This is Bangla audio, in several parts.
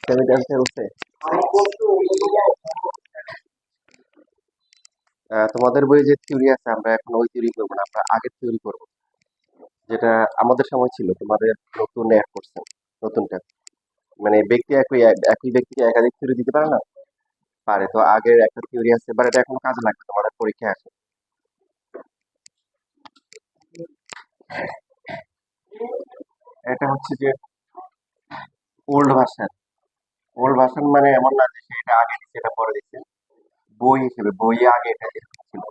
সেমিট অ্যান্সার হচ্ছে তোমাদের বইয়ে যে থিওরি আছে আমরা এখন ওই থিওরি করবো না, আমরা আগের থিওরি করবো, যেটা আমাদের সময় ছিল। তোমাদের নতুন অ্যাড করছে, নতুনটা মানে ব্যক্তি একই একই ব্যক্তিকে একাধিক থিওরি দিতে পারে না, পারে। তো আগের একটা থিওরি আছে, বাট এটা এখনো কাজে লাগবে, তোমাদের পরীক্ষায় আসে। এটা হচ্ছে যে ওল্ড ভার্সন। ওল্ড ভার্সন মানে এমন না যে সেটা আগে দিচ্ছে এটা পরে দিচ্ছে, বই হিসেবে বইয়ে আগে এটা এরকম ছিল।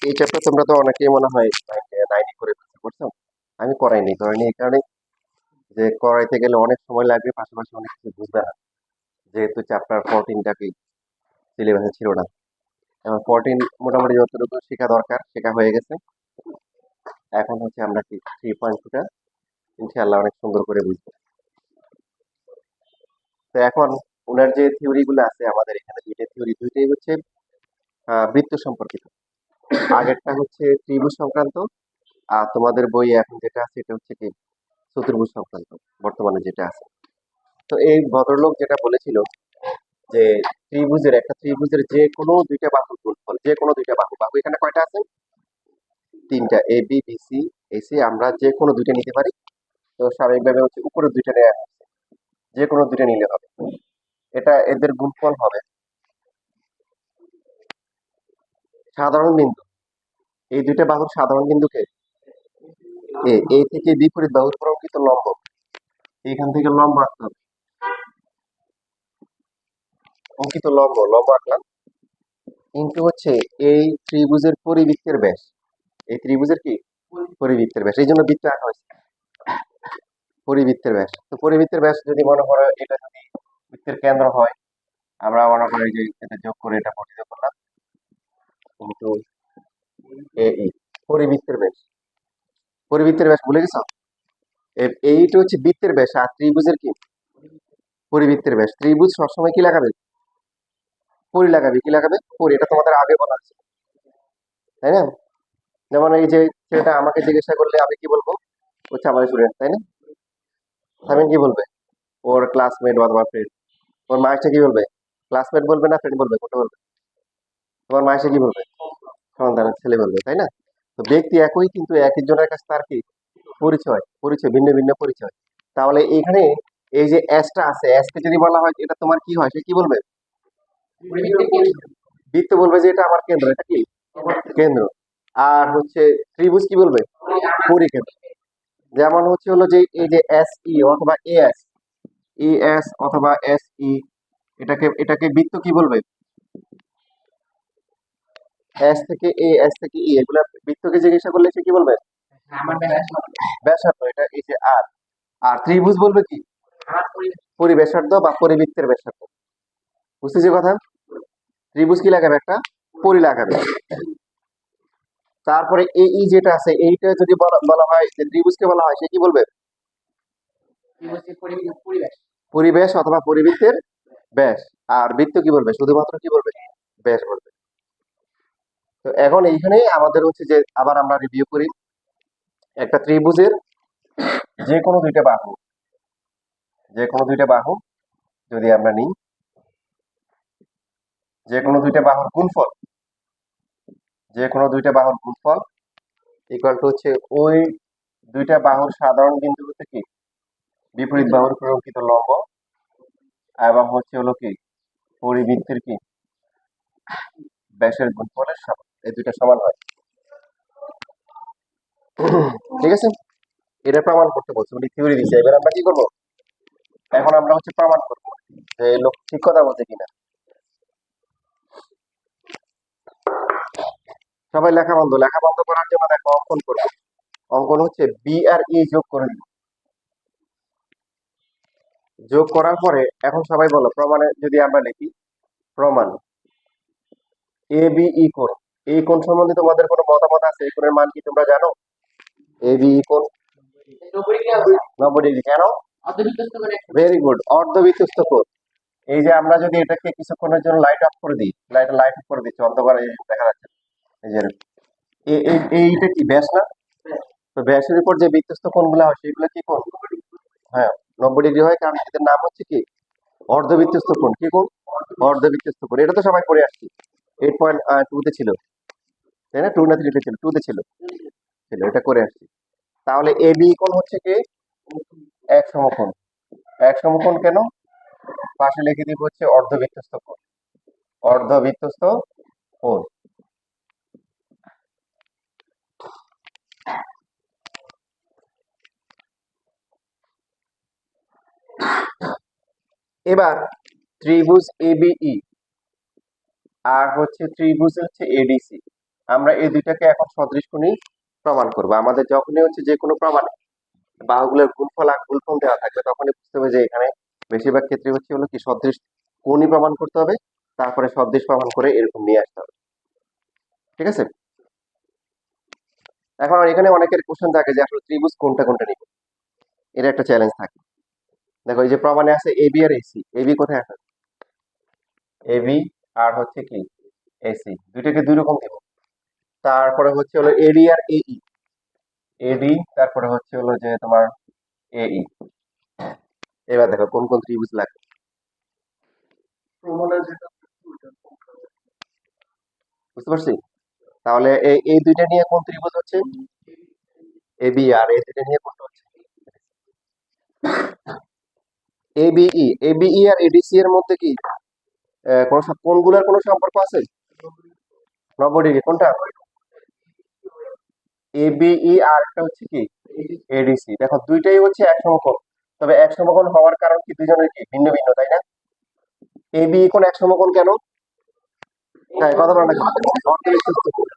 এই চ্যাপ্টার তোমরা তো অনেকেই মনে হয় নাইনটি করে করছো, আমি করাইনি। করাইনি এই কারণে যে করাইতে গেলে অনেক সময় লাগবে, পাশাপাশি অনেক কিছু বুঝবে না, যেহেতু চ্যাপ্টার 14টা কি সিলেবাসে ছিল না। এখন 14 মোটামুটি যতটুকু শেখা দরকার শেখা হয়ে গেছে। এখন হচ্ছে আমরা কি 3.2টা ইনশাআল্লাহ অনেক সুন্দর করে বুঝবো। তো এখন ওনার যে থিওরি গুলো আছে আমাদের এখানে, দুইটা থিওরি, দুইটাই হচ্ছে বৃত্ত সম্পর্কিত। আগেরটা হচ্ছে ত্রিভুজ সংক্রান্ত, আর তোমাদের বই এখন যেটা আছে এটা হচ্ছে কি চতুর্ভুজ সংক্রান্ত, বর্তমানে যেটা আছে। তো এই ভদ্রলোক যেটা বলেছিল যে একটা ত্রিভুজের যে কোনো দুইটা বাহুর গুণফল, যে কোনো দুইটা বাহু, বাহু এখানে কয়টা আছে? তিনটা, A B B C AC, আমরা যে কোনো দুইটা নিতে পারি। তো স্বাভাবিকভাবে হচ্ছে উপরে দুইটা নেওয়া হয়, যে কোনো দুইটা নিলে হবে। এটা এদের গুণফল হবে সাধারণ বিন্দু, এই দুইটা বাহুর সাধারণ বিন্দুকে এ থেকে বিপরীত বাহুর প্রকৃত লম্ব, এইখান থেকে লম্ব আঁকতে হবে, অঙ্কিত লম্ব লম্ব আঁকলাম, কিন্তু হচ্ছে এই ত্রিভুজের পরিবৃত্তের ব্যাস, এই ত্রিভুজের কি পরিবৃত্তের ব্যাস, এই জন্য বৃত্ত আঁকা হয়েছে পরিবৃত্তের ব্যাস। তো পরিবৃত্তের ব্যাস যদি মনে করো এটা যদি বৃত্তের কেন্দ্র হয়, আমরা মনে করি যে এটা যোগ করে এটা বর্ধিত করলাম, কিন্তু এই পরিবৃত্তের ব্যাস, পরিবৃত্তের ব্যাস ভুলে গেছো? এইটা হচ্ছে বৃত্তের ব্যাস, আর ত্রিভুজের কি পরিবৃত্তের ব্যাস। ত্রিভুজ সবসময় কি লাগাবে? পরি লাগাবে। কি লাগাবে? পরি। এটা তোমাদের আগে বলা আছে, তাই না? যেমন এই যে সেটা আমাকে জিজ্ঞাসা করলে আমি কি বলবো? হচ্ছে আমার স্টুডেন্ট, তাই না? আমি কি বলবে? ওর ক্লাসমেট বা তোমার ফ্রেন্ড। ওর মা এসে কি বলবে? ক্লাসমেট বলবে না ফ্রেন্ড বলবে, কোনটা বলবে? তোমার মা এসে কি বলবে? সন্তানের ছেলে বলবে, তাই না? তো ব্যক্তি একই, কিন্তু এক একজনের কাছে তার কি পরিচয়, পরিচয় ভিন্ন ভিন্ন পরিচয়। তাহলে এখানে এই যে এসটা আছে, এসকে যদি বলা হয় এটা তোমার কি হয়, সে কি বলবে? বৃত্ত বলবে যে এটা আমার কেন্দ্র, এটা কি কেন্দ্র। আর হচ্ছে ত্রিভুজ কি বলবে? পরিকেন্দ্র। যেমন হচ্ছে হলো যে এই যে এস ই অথবা এস, ই এস অথবা এস ই, এটাকে বৃত্ত কি বলবে? এস থেকে এ, এস থেকে ই, এগুলা বৃত্তকে জিজ্ঞাসা করলে সে কি বলবে? ব্যাসার্ধ। এটা এই যে আর, আর ত্রিভুজ বলবে কি? পরিব্যাসার্ধ বা পরিবৃত্তের ব্যাসার্ধ। বুঝতেছি কথা? ত্রিভুজ কি লাগাবে? একটা পরি লাগাবে। তারপরে এই যেটা আছে, এইটা যদি বলা বলা হয় যে ত্রিভুজকে বলা হয়, সে কি বলবে? পরিবেশ অথবা পরিবৃত্তের ব্যাস। আর বৃত্ত কি বলবে? শুধুমাত্র কি বলবে? ব্যাস বলবে। তো এখন এইখানে আমাদের হচ্ছে যে আবার আমরা রিভিউ করি, একটা ত্রিভুজের যে কোনো দুইটা বাহু, যে কোনো দুইটা বাহু যদি আমরা নিই, যে কোনো দুইটা বাহুর গুণফল, যে কোনো দুইটা বাহুর গুণফল ইকুয়াল টু হচ্ছে ওই দুইটা বাহুর সাধারণ বিন্দু থেকে বিপরীত বাহুর প্রকৃত লম্ব, এবং হচ্ছে হলো কি পরিবৃত্তের কি ব্যাসের গুণফলের সমান, এই দুইটা সমান হয়। ঠিক আছে? এটা প্রমাণ করতে বলছে, উনি থিওরি দিচ্ছে। এবার আমরা কি করবো? এখন আমরা হচ্ছে প্রমাণ করবো যে লোক ঠিক কথা বলছে কিনা। সবাই লেখা বন্ধ করার জন্য দেখো অঙ্কন করবো। অঙ্কন হচ্ছে বি আর ই যোগ করে দিব। যোগ করার পরে এখন সবাই বলো, প্রমাণে যদি আমরা লিখি প্রমাণ, এ বি ই কোণ, এই কোণ সম্বন্ধে তোমাদের কোনো মতামত আছে? এই কোণের মান কি তোমরা জানো? এ বি ই কোণ 90 ডিগ্রি। কেন? ভেরি গুড, অর্ধবৃত্তস্থ কোণ। এই যে আমরা যদি এটাকে কিছুক্ষণের জন্য লাইট অফ করে দিই, লাইট অফ করে দিচ্ছি, অন্ধকারে দেখা যাচ্ছে, এই যে এইটা কি ব্যাস না? তো ব্যাসের উপর যে বৃত্তস্থ কোণগুলো হয় সেগুলো কি কোণ? হ্যাঁ, 90 ডিগ্রি হয়, কারণ এদের নাম হচ্ছে কি অর্ধবৃত্তস্থ কোণ। কি কোণ? অর্ধবৃত্তস্থ কোণ। এটা তো সবাই পড়ে আসছি, 8.2 তে ছিল, তাই না? 2 না 3 তে ছিল? 2 তে ছিল, এটা করে আসছি। তাহলে এ বি কোণ হচ্ছে কি এক সমকোণ। এক সমকোণ কেন? পাশে লিখে দিব হচ্ছে অর্ধবৃত্তস্থ কোণ, অর্ধবৃত্তস্থ কোণ। এবার ত্রিভুজ এবিই আর হচ্ছে ত্রিভুজ হচ্ছে এডিসি, আমরা এই দুইটাকে এখন সদৃশ কোণী প্রমাণ করব। আমাদের যখনই হচ্ছে যে কোনো প্রমাণে বাহুগুলোর গুণফল দেওয়া থাকবে, তখনই বুঝতে হবে যে এখানে বেশিরভাগ ক্ষেত্রে হচ্ছে হলো কি সদৃশ কোণই প্রমাণ করতে হবে, তারপরে সদৃশ প্রমাণ করে এরকম নিয়ে আসতে হবে। ঠিক আছে? এখন এখানে অনেকের কোশ্চেন থাকে যে আসলে ত্রিভুজ কোনটা কোনটা নিব, এটা একটা চ্যালেঞ্জ থাকে। দেখো এই যে প্রমাণে আছে এবি আর এসি, এবি কোথায় আছে? এবি আর হচ্ছে কি এসি, দুইটাকে দুই রকম দিব। তারপরে হচ্ছে হলো এডি আর এই, এডি তারপরে হচ্ছে হলো যে তোমার এই। এবার দেখো কোন কোন ত্রিভুজ লাগে। বুঝতে পারছি? তাহলে এই দুইটা নিয়ে কোন ত্রিভুজ হচ্ছে? এবি। আর এই দুইটা নিয়ে কোনটা হচ্ছে? এবিই। এবিই আর এডিসি এর মধ্যে কি কোনগুলোর কোনো সম্পর্ক আছে? 90 ডিগ্রি। কোনটা? এবিই আর একটা হচ্ছে কি এডিসি। দেখো দুইটাই হচ্ছে এক সমকোণ, তবে এক সমকোণ হওয়ার কারণ কি দুইজনের কি ভিন্ন ভিন্ন, তাই না? এবি কোণ এক সমকোণ কেন? হ্যাঁ, কথা বলেন না কেন? অর্ধবৃত্তস্থ কোণ।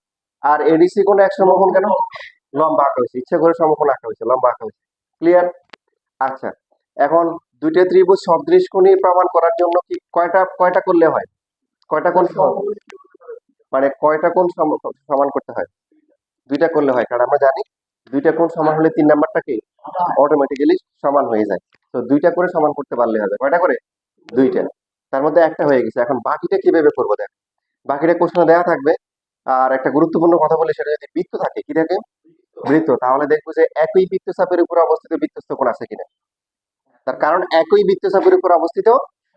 আর এডিসি কোণ এক সমকোণ কেন? লম্বা আঁকা হয়েছে, ইচ্ছে করে সমকোণ আঁকা হয়েছে, লম্বা আঁকা হয়েছে। ক্লিয়ার? আচ্ছা, এখন দুইটা ত্রিভুজ সদৃশ কোণী প্রমাণ করার জন্য কি কয়টা কয়টা করলে হয়? কয়টা কোণ মানে কয়টা কোণ সমান করতে হয়? দুইটা করলে হয়, কারণ আমরা জানি দুইটা কোণ সমান হলে 3 নাম্বারটা কি অটোমেটিক্যালি সমান হয়ে যায়। তো দুইটা করে সমান করতে পারলে হবে। কয়টা করে? দুইটা। তার মধ্যে একটা হয়ে গেছে, এখন বাকিটা কিভাবে করবো দেখ। বাকিটা প্রশ্ন দেওয়া থাকবে। আর একটা গুরুত্বপূর্ণ কথা বলে, সেটা যদি বৃত্ত থাকে, কি থাকে? বৃত্ত, তাহলে দেখবো যে একই বৃত্তচাপের উপর অবস্থিত বৃত্তস্থ কোণ আছে কিনা। তার কারণ একই বৃত্তচাপের উপর অবস্থিত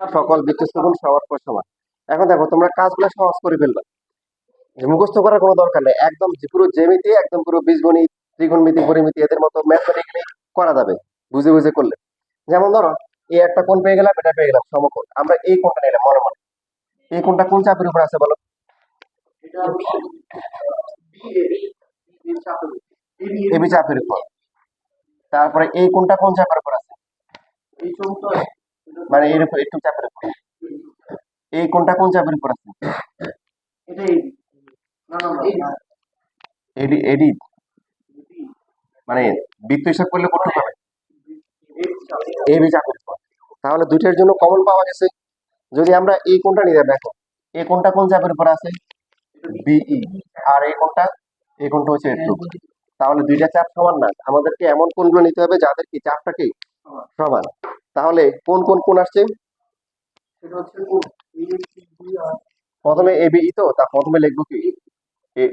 সকল বৃত্তস্থ কোণ সবার পর সমান। এখন দেখো তোমরা কাজগুলো সহজ করে ফেলবা, মুখস্থ করার কোনো দরকার নেই, একদম পুরো জ্যামিতি, একদম পুরো বীজগণিত, ত্রিকোণমিতি, পরিমিতি এদের মতো ম্যাথমেটিক্যালি করা যাবে বুঝে বুঝে করলে। যেমন ধরো এই একটা কোণ পেয়ে গেলাম, এটা পেয়ে গেলাম সমকোণ, আমরা এই কোণটা নিলাম মনে মনে। এই কোণটা কোন চাপের উপর আছে বলো? এবি চাপের উপর। তারপরে এই কোণটা কোন চাপের উপর আছে? মানে এর উপর একটু চাপের উপর। এই কোণটা কোন চাপের উপর আছে? এডি এডি মানে বৃত্ত হিসাব করলে কোনটা পাবে? এবি চাপের উপর। তাহলে দুইটার জন্য কমন পাওয়া গেছে। যদি আমরা এই কোণটা নিয়ে দেখো, এই কোণটা কোন চাপের উপর আছে? বিই। আর এই কোণটা হচ্ছে একটু। তাহলে দুইটা চাপ সমান না, আমাদেরকে এমন কোণগুলো নিতে হবে যাদের কি চাপটা কি সমান। তাহলে কোন কোন কোণ আসছে? প্রথমে এবিই, তো তা প্রথমে লিখবো কি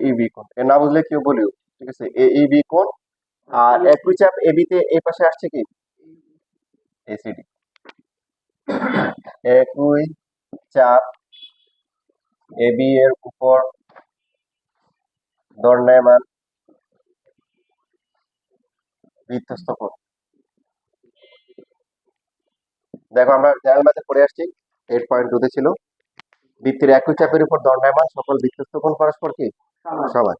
এইবি কোণ, এ না বুঝলে কেউ বলিও। ঠিক আছে, এইবি কোণ। আর একই চাপ এবিতে এই পাশে আসছে কি এসিডি। একই চাপ এবি এর উপর দণ্ডায়মান বৃত্তস্থ কোণ। দেখো আমরা জেনারেল ম্যাথে পড়ে আসছি, 8.2 তে ছিল, বৃত্তের একই চাপের উপর দণ্ডায়মান সকল বৃত্তস্থ কোণ পরস্পর কি সমান।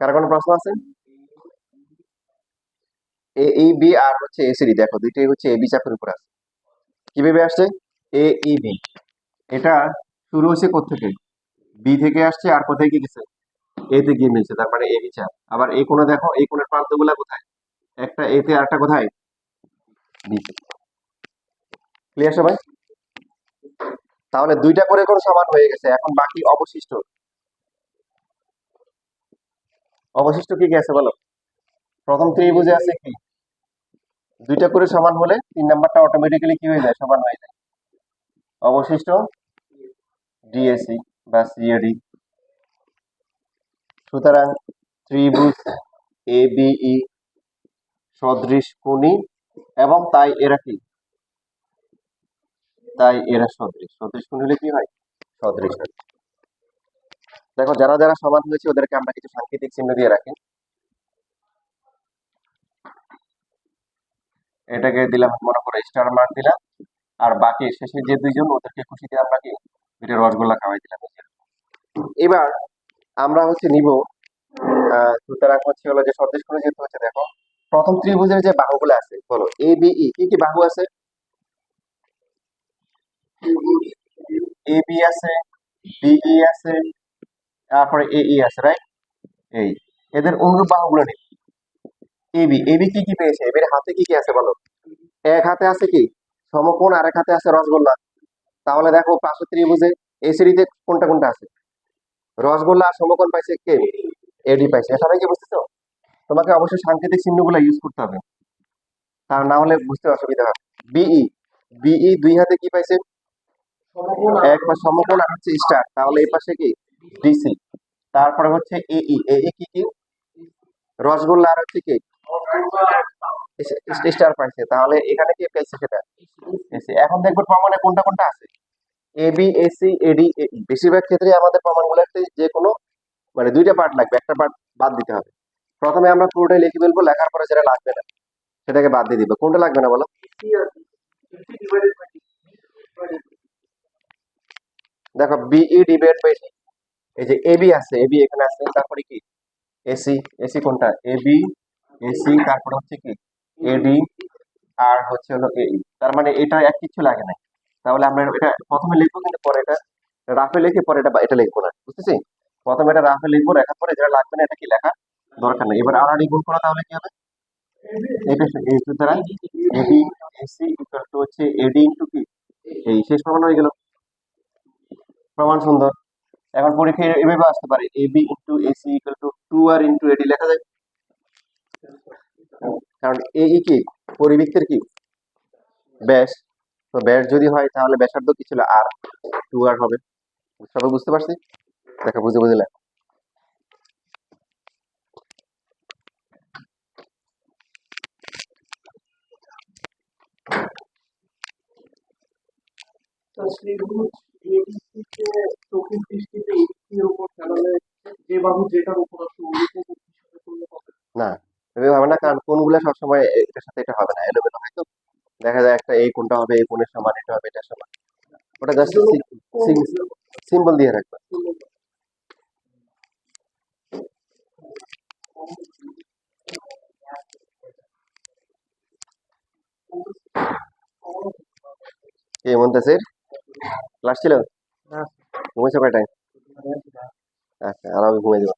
কার কোনো প্রশ্ন আছে? এই বি আর হচ্ছে এসিডি, দেখো দুইটাই হচ্ছে এবি চাপের উপর আছে। কিভাবে আসছে? এই বি, এটা শুরু হচ্ছে কোত্থেকে? বি থেকে আসছে, আর কোথায় গিয়ে গেছে? এ তে গিয়ে মিলছে, তার মানে এবি চাপ। আবার এই কোণে দেখো, এই কোণের প্রান্তগুলা কোথায়? একটা এতে আর একটা কোথায়? বি তে। ক্লিয়ার সবাই? তাহলে দুইটা করে কোণ সমান হয়ে গেছে। এখন বাকি অবশিষ্ট অবশিষ্ট কি কি আছে বলো? প্রথম ত্রিভুজে আছে কি দুইটা করে সমান হলে 3 নাম্বারটা অটোমেটিক্যালি কি হয়ে যায়, সমান হয়ে যায়। অবশিষ্ট ডিএসি বা সিএডি। সুতরাং ত্রিভুজ এবিই সদৃশ কোণী এবং তাই এরা কি, তাই এরা সদৃশ। সদৃশ কোণ হলে কি হয়, সদৃশ হয়। দেখো যারা যারা সমান হয়েছে ওদেরকে আমরা কিছু সাংকেতিক চিহ্ন দিয়ে রাখি। এটাকে দিলাম মনে করো স্টার মার্ক দিলাম, আর বাকি শেষে যে দুইজন ওদেরকে খুশিতে আমরা কি এটা রসগোল্লা খাওয়াই দিলাম। এবার আমরা হচ্ছে নিব সুতরাং হচ্ছে হলো যে সদৃশ কোণ যেহেতু হচ্ছে, দেখো প্রথম ত্রিভুজের যে বাহুগুলো আছে বলো এ বি ই, কি কি বাহু আছে? এ বি আছে, বিই আছে, তারপরে এই আছে, রাইট? এই এদের অনুরূপ বাহুগুলো নেই। এবি এবি কি কি পেয়েছে? এবির হাতে কি কি আছে বলো? এক হাতে আছে কি সমকোণ, আর এক হাতে আছে রসগোল্লা। তাহলে দেখো পার্শ্ব ত্রিভুজে এই সিরিজে কোনটা কোনটা আছে? রসগোল্লা আর সমকোণ পাইছে কে? এডি পাইছে। সবাই কি বুঝতেছো? তোমাকে অবশ্যই সাংকেতিক চিহ্নগুলো ইউজ করতে হবে, তা না হলে বুঝতে অসুবিধা হবে। বিই বিই দুই হাতে কি পাইছে? এক বা সমকোণ আর হচ্ছে স্টার, তাহলে এই পাশে কি ডিসি। তারপরে হচ্ছে এই এই কি কি রসগোল্লা আর হচ্ছে কি স্টার পাইছে, তাহলে এখানে কি পেয়েছে সেটা এসি। এখন দেখবো প্রমাণে কোনটা কোনটা আছে। এবি এসি এডি এই, বেশিরভাগ ক্ষেত্রে আমাদের প্রমাণগুলোতে যে কোনো মানে দুইটা পার্ট লাগবে, একটা পার্ট বাদ দিতে হবে। প্রথমে আমরা পুরোটাই লিখে ফেলবো, লেখার পরে যেটা লাগবে না সেটাকে বাদ দিয়ে দিব। কোনটা লাগবে না বলো? দেখো বিই ডিভাইড বাই, এই যে এবি আছে, এবি এখানে আছে, তারপরে কি এসি, এসি কোনটা এবি এসি, তারপরে হচ্ছে কি এডি, আর হচ্ছে হলো এই। তার মানে এটা এক কিছু লাগে না। তাহলে আমরা এটা প্রথমে লিখবো, কিন্তু পরে এটা রাফে লিখে পরে এটা লিখবো না, বুঝতেছি? প্রথমে এটা রাফে লিখবো, লেখার পরে যেটা লাগবে না এটা কি লেখা দরকার নেই। এবার আর গুণ করা, তাহলে কি হবে? এটা এই সুতরাং এবি এসি ইকুয়াল টু হচ্ছে এডি ইনটু কি এই, শেষ প্রমাণ হয়ে গেল। প্রমাণ সুন্দর। এখন পরীক্ষায় এভাবে আসতে পারে AB into AC equal to 2 আর ইনটু এডি লেখা যায়, কারণ এই কি পরিবৃত্তের কি ব্যাস। তো ব্যাস যদি হয় তাহলে ব্যাসার্ধ কি ছিল আর, 2 আর হবে। সবাই বুঝতে পারছি? দেখো বুঝে বুঝলে। না এভাবে হবে না, কারণ কোনগুলো সবসময় এটার সাথে এটা হবে না, এলোমেলো হয়। তো দেখা যায় একটা এই কোনটা হবে এই কোণের সমান, এটা হবে এটার সমান। ওটা জাস্ট সিম্বল দিয়ে রাখবে। কে মন্তাসির ক্লাস ছিল? ঘুমাইছো কয়টায়? আচ্ছা, আর আমি ঘুমাই দিব।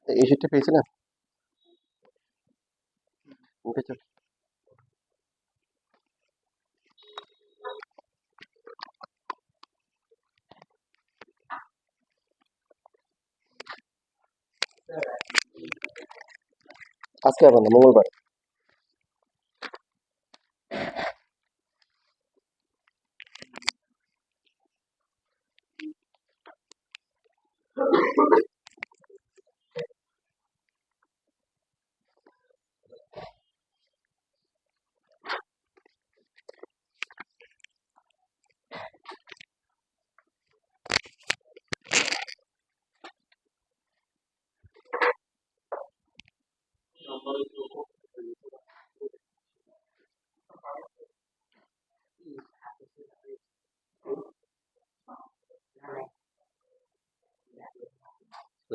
এই শিটটা পেয়েছি না? ওকে চল। আজকে আবার না, মঙ্গলবার।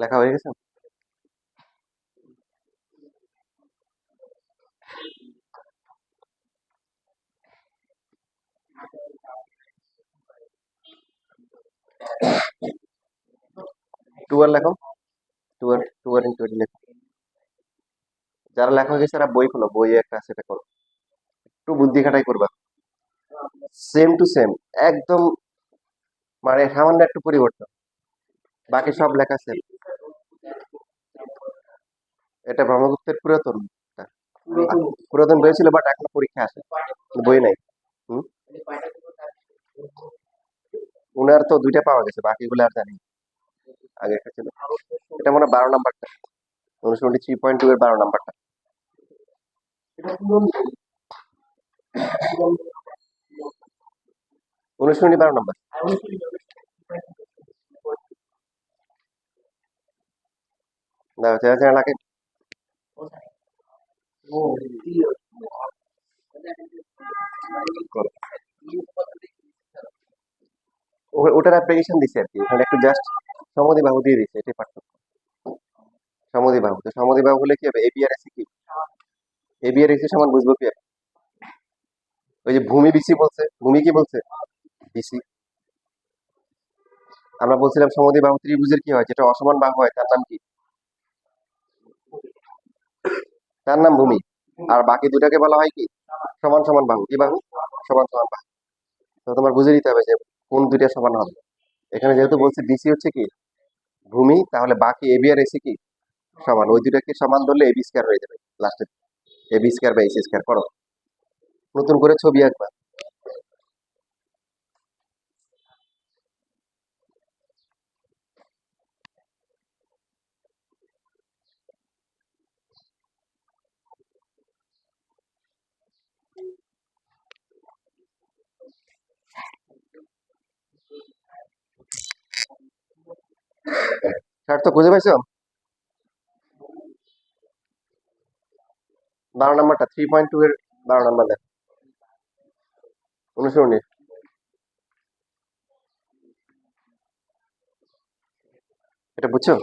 লেখা হয়ে গেছে? টুয়ার লেখো, টুয়ার ইন্টু লেখো। যারা লেখা হয়ে গেছে তারা বই খোলো, বইয়ে একটা আছে, এটা করো। একটু বুদ্ধি খাটাই করবা। সেম টু সেম, একদম, মানে সামান্য একটু পরিবর্তন, বাকি সব লেখা সেম। এটা ব্রহ্মগুপ্তের পুরাতন, এটা পুরাতন বই ছিল, বাট এখন পরীক্ষা আসে, বই নাই। হুম, উনার তো দুইটা পাওয়া গেছে, বাকিগুলো আর জানি না। আগে একটা ছিল, এটা মনে হয় 12 নাম্বারটা, 1923.2 এর 12 নাম্বারটা। অনুশীলনী 12 নাম্বার। দেখো চেনা চেনা লাগে। করো। ওটার অ্যাপ্লিকেশন দিছে আর কি, ওখানে একটু জাস্ট সমদ্বিবাহু দিয়ে দিছে, এটাই পার্থক্য। সমদ্বিবাহু, তো সমদ্বিবাহু হলে কি হবে, এবি আর এসি কি, এবি আর এসি সমান বুঝবো কি? ওই যে ভূমি বিসি বলছে, ভূমি কি বলছে, বিসি। আমরা বলছিলাম সমদ্বিবাহু ত্রিভুজের কি হয়, যেটা অসমান বাহু হয় তার নাম কি, তার নাম ভূমি। আর বাকি দুটাকে বলা হয় কি, সমান সমান বাহু। কি বাহু? সমান সমান বাহু। তো তোমার বুঝে নিতে হবে যে কোন দুইটা সমান হবে। এখানে যেহেতু বলছে বিসি হচ্ছে কি ভূমি, তাহলে বাকি এবি আর এসি কি সমান, ওই দুটাকে সমান ধরলে এবি স্কয়ার হয়ে যাবে লাস্টে, এবি স্কয়ার বা এসি স্কয়ার। করো, নতুন করে ছবি আঁকবা। স্যার তো খুঁজে পাইছো? 12 নাম্বারটা, 3.2 এর 12 নাম্বার দেখ, অনুসরণী। এটা বুঝছো?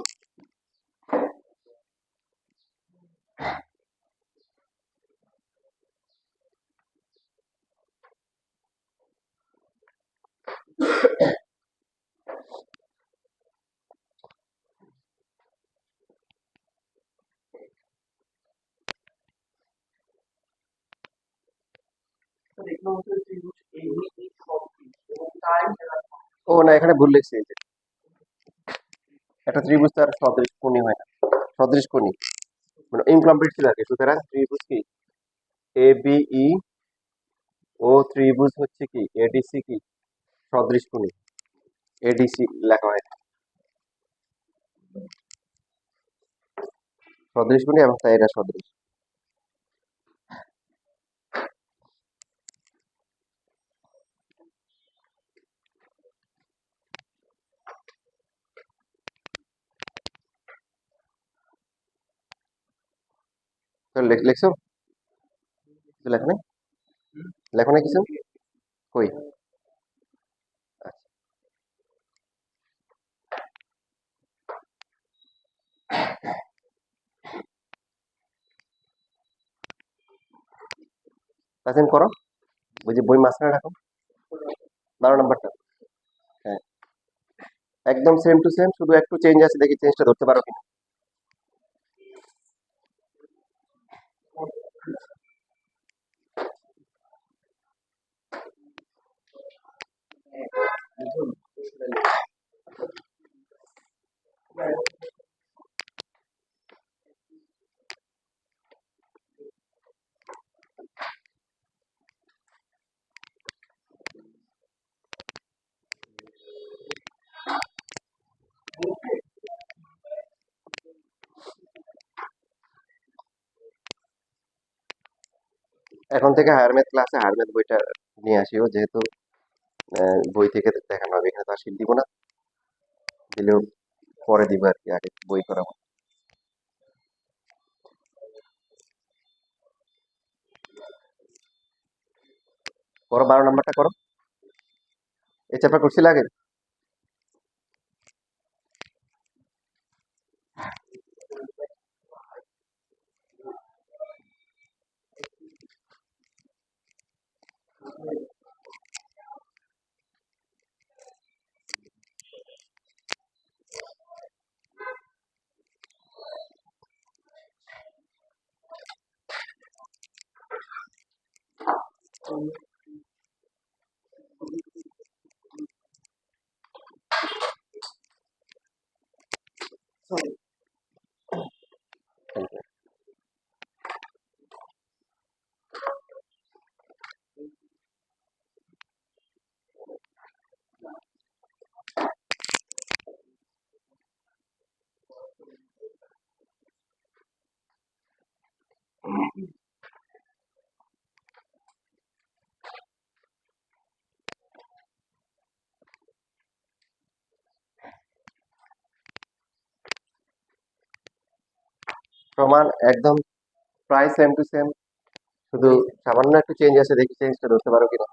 ও না, এখানে ভুল লিখছি, এই যে একটা ত্রিভুজ তার সদৃশ কোণী হয় না, সদৃশ কোণী মানে ইনকমপ্লিট ছিল আর কি। সুতরাং ত্রিভুজ কি এ বি ই ও ত্রিভুজ হচ্ছে কি এডিসি কি সদৃশ কোণী, এডিসি লেখা হয় সদৃশ কোণী, এবং তাই এরা সদৃশ। তো লিখছো? কিছু লেখা নেই, লেখা নেই কিছু, কই? তাহলে করো, ওই যে বই মাঝখানে রাখো, 12 নাম্বারটা। হ্যাঁ, একদম সেম টু সেম, শুধু একটু চেঞ্জ আছে, দেখি চেঞ্জটা ধরতে পারো কিনা। এখন থেকে হায়ার ম্যাথ ক্লাসে হায়ার ম্যাথ বইটা নিয়ে আসিও, যেহেতু বই থেকে দেখানো হবে, এখানে তো আর শীট দিব না, দিলেও পরে দিব আর কি, আগে বই করাবো। করো 12 নম্বরটা করো, এই চ্যাপ্টার করছিল আগে। প্রমাণ একদম প্রায় সেম টু সেম, শুধু সামান্য একটু চেঞ্জ আছে, দেখি চেঞ্জটা ধরতে পারো কিনা।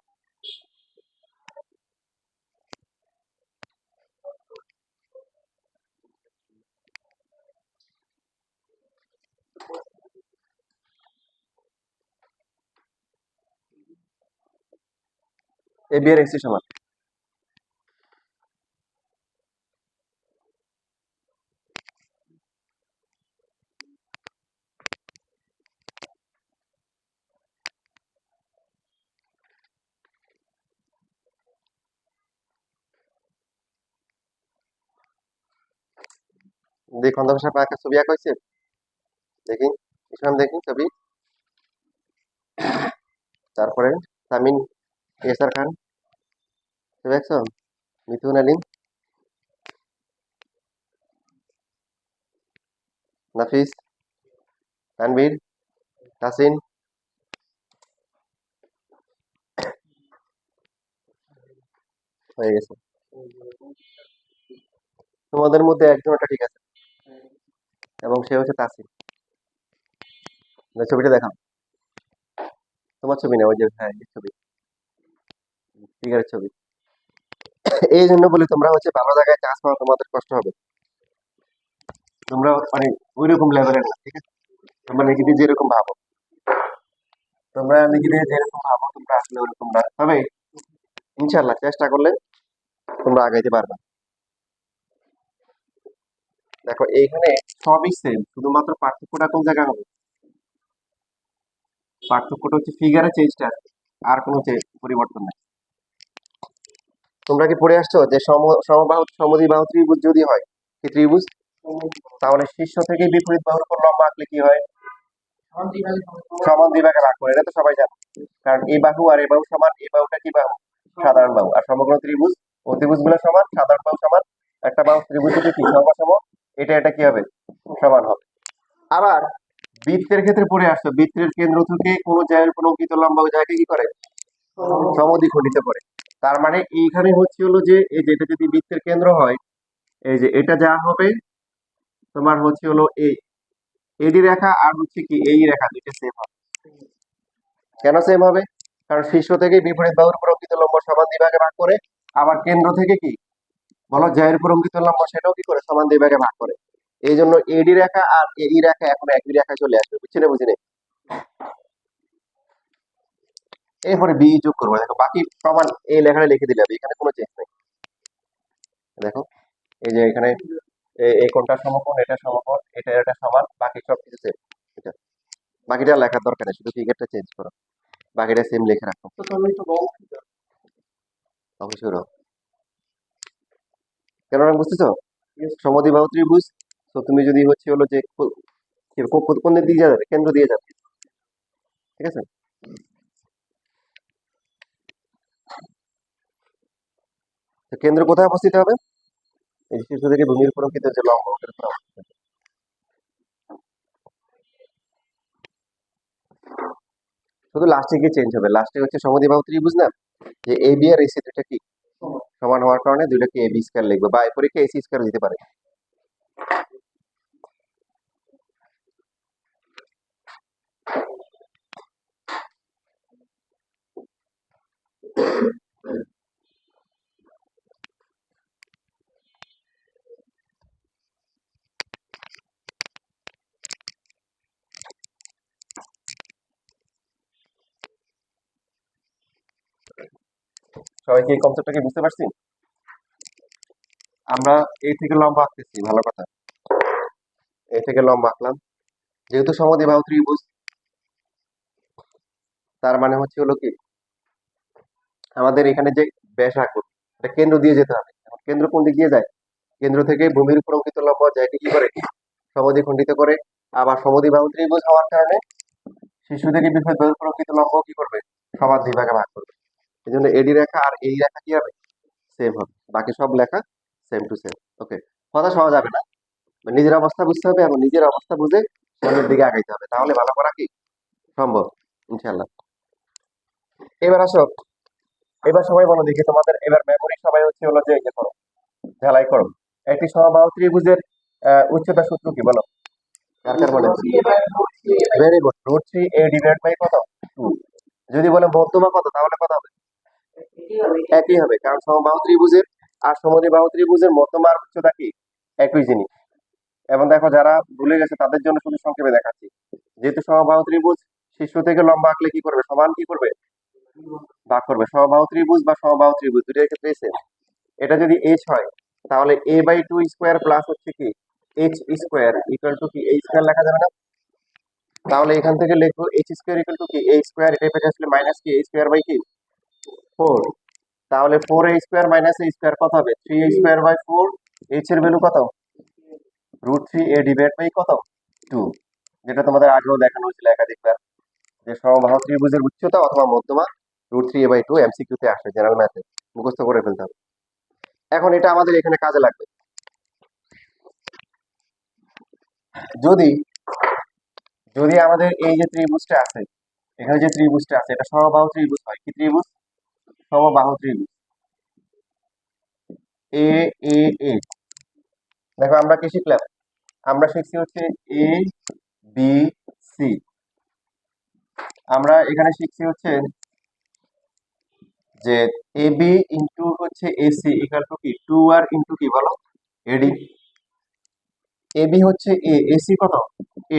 এ বি এর এক্সি সমান, দেখি খন্দকার সাহেব আঁকা ছবি আঁকা হয়েছে, দেখি ইসলাম, দেখি ছবি। তারপরে সামিন এসার খান, ছবি আঁকছো, মিথুন আলিম, নাফিস, তানভীর, তাসিন, হয়ে গেছে। তোমাদের মধ্যে একজনটা ঠিক আছে, এবং সে হচ্ছে তাসিন। ছবিটা দেখাও, তোমার ছবি না, ওই যে হ্যাঁ এই ছবি, ফিগারের ছবি। এই জন্য বলি তোমরা হচ্ছে ভালো জায়গায় চান্স পাওয়া তোমাদের কষ্ট হবে, তোমরা মানে ওই রকম লেভেলের না, ঠিক আছে? তোমরা নিজেদের যেরকম ভাবো, তোমরা নিজেদের যেরকম ভাবো তোমরা আসলে ওরকম না, তবে ইনশাল্লাহ চেষ্টা করলে তোমরা আগাইতে পারবে। দেখো এইখানে সবই সেম, শুধুমাত্র পার্থক্যটা কোন জায়গায় হবে, পার্থক্যটা হচ্ছে ফিগারে চেঞ্জটা আছে, আর কোনো পরিবর্তন নেই। তোমরা কি পড়ে আসছো যে সমবাহু সমদ্বিবাহু ত্রিভুজ যদি হয়, কি ত্রিভুজ, তাহলে শীর্ষ থেকে বিপরীত বাহুর উপর লম্ব আঁকলে কি হয়, সমান দুই ভাগে ভাগ করে, এটা তো সবাই জানে। কারণ এই বাহু আর এই বাহু সমান, এই বাহুটা কি বাহু, সাধারণ বাহু, আর সমগ্র ত্রিভুজ অতিভুজ গুলো সমান, সাধারণ বাহু সমান, একটা বাহু ত্রিভুজ থেকে কি সর্বসম, এটা এটা কি হবে, সমান হবে। আবার বৃত্তের ক্ষেত্রে পড়ে আসছো, বৃত্তের কেন্দ্র থেকে কোনো জায়গার কোনো অঙ্কিত লম্ব জায়গাকে কি করে, সমদ্বিখণ্ডিত করে। তার মানে এইখানে হচ্ছে হলো যে এই যে এটা যদি বৃত্তের কেন্দ্র হয়, এই যে এটা যা হবে তোমার হচ্ছে হলো এই এডি রেখা আর হচ্ছে কি এই রেখা, দুইটা সেম হবে। কেন সেম হবে, কারণ শীর্ষ থেকে বিপরীত বাহুর উপর অঙ্কিত লম্ব সমান দুই ভাগে ভাগ করে, আবার কেন্দ্র থেকে কি বলো জয়ের উপর অঙ্কিত লম্ব সেটাও কি করে, সমান দুই ভাগে ভাগ করে। এই জন্য এডি রেখা আর এই রেখা এখন একই রেখায় চলে আসবে, বুঝছি না বুঝিনি। এরপরে বি যোগ করবো, দেখো বাকি সমান এই লেখাটা লিখে দিলে হবে, এখানে কোনো চেঞ্জ নেই। দেখো এই যে এখানে এই কোণটা সমকোণ, এটা সমকোণ, এটা এটা সমান, বাকি সব কিছু সেম। এটা বাকিটা লেখার দরকার নেই, শুধু ফিগারটা চেঞ্জ করো, বাকিটা সেম লিখে রাখো। অবশ্যই রো। কেন রং বুঝতেছো, সমদ্বিবাহু ত্রিভুজ, তো তুমি যদি হচ্ছে হলো যে কোন দিক দিয়ে যাবে, কেন্দ্র দিয়ে যাবে, ঠিক আছে। তো কেন্দ্র কোথায় অবস্থিত হবে, এই শীর্ষ থেকে ভূমির উপর অঙ্কিত যে লম্ব ওটার উপর অবস্থিত। শুধু লাস্টে গিয়ে চেঞ্জ হবে, লাস্টে হচ্ছে সমদ্বিবাহু ত্রিভুজ না, যে এ বি আর এসি দুইটা কি সমান হওয়ার কারণে দুইটাকে এ বি স্কয়ার লিখবো, বা এই পরীক্ষা এসি স্কয়ার দিতে পারে। সবাই কি এই কনসেপ্টটাকে বুঝতে পারছি? আমরা এই থেকে লম্বা আঁকতেছি, ভালো কথা, এই থেকে লম্বা আঁকলাম, যেহেতু সমদ্বিবাহু ত্রিভুজ তার মানে হচ্ছে হলো কি আমাদের এখানে যে ব্যাসার্ধ এটা কেন্দ্র দিয়ে যেতে হবে। এখন কেন্দ্র কোন দিক দিয়ে যায়? কেন্দ্র থেকে ভূমির উপর অঙ্কিত লম্ব যায় কি করে সমদ্বিখণ্ডিত করে, আবার সমদ্বিবাহু ত্রিভুজ হওয়ার কারণে শীর্ষ থেকে বিপরীত উপর অঙ্কিত লম্ব কি করবে সমান দুই ভাগে ভাগ করবে। এই জন্য এডি রেখা আর এই রেখা কি হবে সেম হবে, বাকি সব লেখা সেম টু সেম। ওকে, কথা সহজ যাবে না, নিজের অবস্থা বুঝতে হবে এবং নিজের অবস্থা বুঝে সামনের দিকে আগাইতে হবে, তাহলে ভালো করা কি সম্ভব ইনশাল্লাহ। এবার আসো, এবার সবাই বলো দেখি তোমাদের এবার মেমোরি সবাই হচ্ছে হলো যে ইয়ে করো, ঝালাই করো। একটি সমবাহু ত্রিভুজের উচ্চতা সূত্র কি বলো, কার কার মনে আছে? Very good, root three A divide by কত 2। যদি বলে মধ্যমা কত তাহলে কত হবে? একই হবে, কারণ সমবাহু ত্রিভুজের আর সমদ্বিবাহু ত্রিভুজের মধ্যমার উচ্চতা কি একই জিনিস। এবং দেখো যারা ভুলে গেছে তাদের জন্য শুধু সংক্ষেপে দেখাচ্ছি, যেহেতু সমবাহু ত্রিভুজ শীর্ষ থেকে লম্বা আঁকলে কি করবে সমান কি করবে ভাগ করবে, সমবাহু ত্রিভুজ বা সমবাহু ত্রিভুজ দুইটার ক্ষেত্রে এসে এটা যদি এইচ হয় তাহলে এ বাই টু স্কোয়ার প্লাস হচ্ছে কি এইচ স্কোয়ার ইকুয়াল টু কি এই স্কোয়ার লেখা যাবে না? তাহলে এখান থেকে লিখবো এইচ স্কোয়ার ইকুয়াল টু কি এ স্কোয়ার, এটা পেয়ে আসলে মাইনাস কি এ স্কোয়ার বাই কি 4। তাহলে 4 A square minus A square কত হবে 3 এ স্কোয়ার বাই 4, এইচ এর ভ্যালু কত root three A divide by কত 2, যেটা তোমাদের আগেও দেখানো হয়েছিল একাধিকবার, যে সমবাহু ত্রিভুজের উচ্চতা অথবা মধ্যমা root three A by 2 MCQ তে আসে, জেনারেল ম্যাথে মুখস্থ করে ফেলতে হবে। এখন এটা আমাদের এখানে কাজে লাগবে। যদি যদি আমাদের এই যে ত্রিভুজটা আছে, এখানে যে ত্রিভুজটা আছে এটা সমবাহু ত্রিভুজ হয়, কি ত্রিভুজ সমবাহু ত্রিভুজ এ এ এ। দেখো আমরা কি শিখলাম, আমরা শিখছি হচ্ছে এ বি সি, আমরা এখানে শিখছি হচ্ছে যে এ বি ইন্টু হচ্ছে এসি ইকুয়াল টু কি 2 আর ইন্টু কি বলো এডি। এ বি হচ্ছে এ, এসি কত